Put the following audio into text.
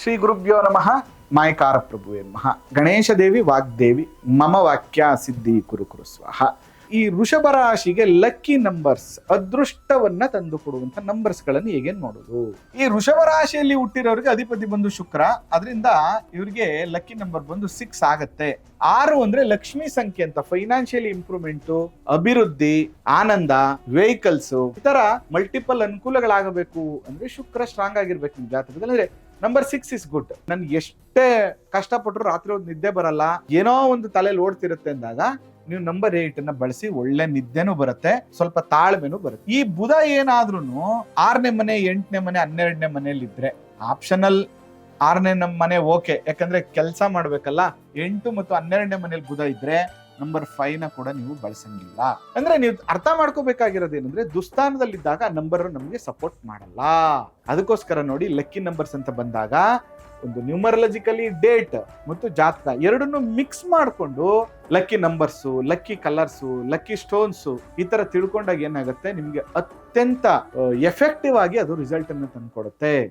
ಶ್ರೀ ಗುರುಭ್ಯೋ ನಮಃ. ಮಾಯಕಾರ ಪ್ರಭುವೇ ನಮಃ. ಗಣೇಶ ದೇವಿ ವಾಗ್ದೇವಿ ಮಮ ವಾಕ್ಯ ಸಿದ್ಧಿ ಕುರು ಕುರು ಸ್ವಾಹ. ಈ ವೃಷಭ ರಾಶಿಗೆ ಲಕ್ಕಿ ನಂಬರ್ಸ್, ಅದೃಷ್ಟವನ್ನ ತಂದು ಕೊಡುವಂತ ನಂಬರ್ಸ್ ಗಳನ್ನು ಹೇಗೆ ನೋಡೋದು? ಈ ವೃಷಭ ರಾಶಿಯಲ್ಲಿ ಹುಟ್ಟಿರೋರಿಗೆ ಅಧಿಪತಿ ಬಂದು ಶುಕ್ರ, ಅದರಿಂದ ಇವ್ರಿಗೆ ಲಕ್ಕಿ ನಂಬರ್ ಬಂದು 6 ಆಗತ್ತೆ. 6 ಅಂದ್ರೆ ಲಕ್ಷ್ಮಿ ಸಂಖ್ಯೆ ಅಂತ. ಫೈನಾನ್ಷಿಯಲಿ ಇಂಪ್ರೂವ್ಮೆಂಟ್, ಅಭಿವೃದ್ಧಿ, ಆನಂದ, ವೆಹಿಕಲ್ಸ್, ಈ ತರ ಮಲ್ಟಿಪಲ್ ಅನುಕೂಲಗಳಾಗಬೇಕು ಅಂದ್ರೆ ಶುಕ್ರ ಸ್ಟ್ರಾಂಗ್ ಆಗಿರ್ಬೇಕು ನಿಮ್ ಜಾತಕದಲ್ಲಿ. ಅಂದ್ರೆ ನಂಬರ್ 6 ಇಸ್ ಗುಡ್. ನನ್ಗೆ ಎಷ್ಟೇ ಕಷ್ಟಪಟ್ಟರು ರಾತ್ರಿ ಒಂದು ನಿದ್ದೆ ಬರಲ್ಲ, ಏನೋ ಒಂದು ತಲೆಯಲ್ಲಿ ಓಡ್ತಿರುತ್ತೆ ಅಂದಾಗ ನೀವು ನಂಬರ್ 8 ಬಳಸಿ, ಒಳ್ಳೆ ನಿದ್ದೆನೂ ಬರುತ್ತೆ, ಸ್ವಲ್ಪ ತಾಳ್ಮೆನೂ ಬರುತ್ತೆ. ಈ ಬುಧ ಏನಾದ್ರೂ 6ನೇ ಮನೆ, 8ನೇ ಮನೆ, 12ನೇ ಮನೆಯಲ್ಲಿ ಇದ್ರೆ ಆಪ್ಷನಲ್ 6ನೇ ಮನೆ ಓಕೆ, ಯಾಕಂದ್ರೆ ಕೆಲಸ ಮಾಡ್ಬೇಕಲ್ಲ. 8 ಮತ್ತು 12ನೇ ಮನೇಲಿ ಬುಧ ಇದ್ರೆ ನಂಬರ್ 5ನ ಕೂಡ ನೀವು ಬಳಸಂಗಿಲ್ಲ. ಅಂದ್ರೆ ನೀವು ಅರ್ಥ ಮಾಡ್ಕೋಬೇಕಾಗಿರೋದು ಏನಂದ್ರೆ ದುಸ್ಥಾನದಲ್ಲಿದ್ದಾಗ ನಂಬರ್ ನಮಗೆ ಸಪೋರ್ಟ್ ಮಾಡಲ್ಲ. ಅದಕ್ಕೋಸ್ಕರ ನೋಡಿ, ಲಕ್ಕಿ ನಂಬರ್ಸ್ ಅಂತ ಬಂದಾಗ ಒಂದು ನ್ಯೂಮರಾಲಜಿಕಲಿ ಡೇಟ್ ಮತ್ತು ಜಾತಕ ಎರಡನ್ನು ಮಿಕ್ಸ್ ಮಾಡಿಕೊಂಡು lucky numbers, lucky colours, lucky stones ಈ ತರ ತಿಳ್ಕೊಂಡಾಗ ಏನಾಗುತ್ತೆ, ನಿಮ್ಗೆ ಅತ್ಯಂತ ಎಫೆಕ್ಟಿವ್ ಆಗಿ ಅದು ರಿಸಲ್ಟ್ ಅನ್ನು ತಂದ್ಕೊಡುತ್ತೆ.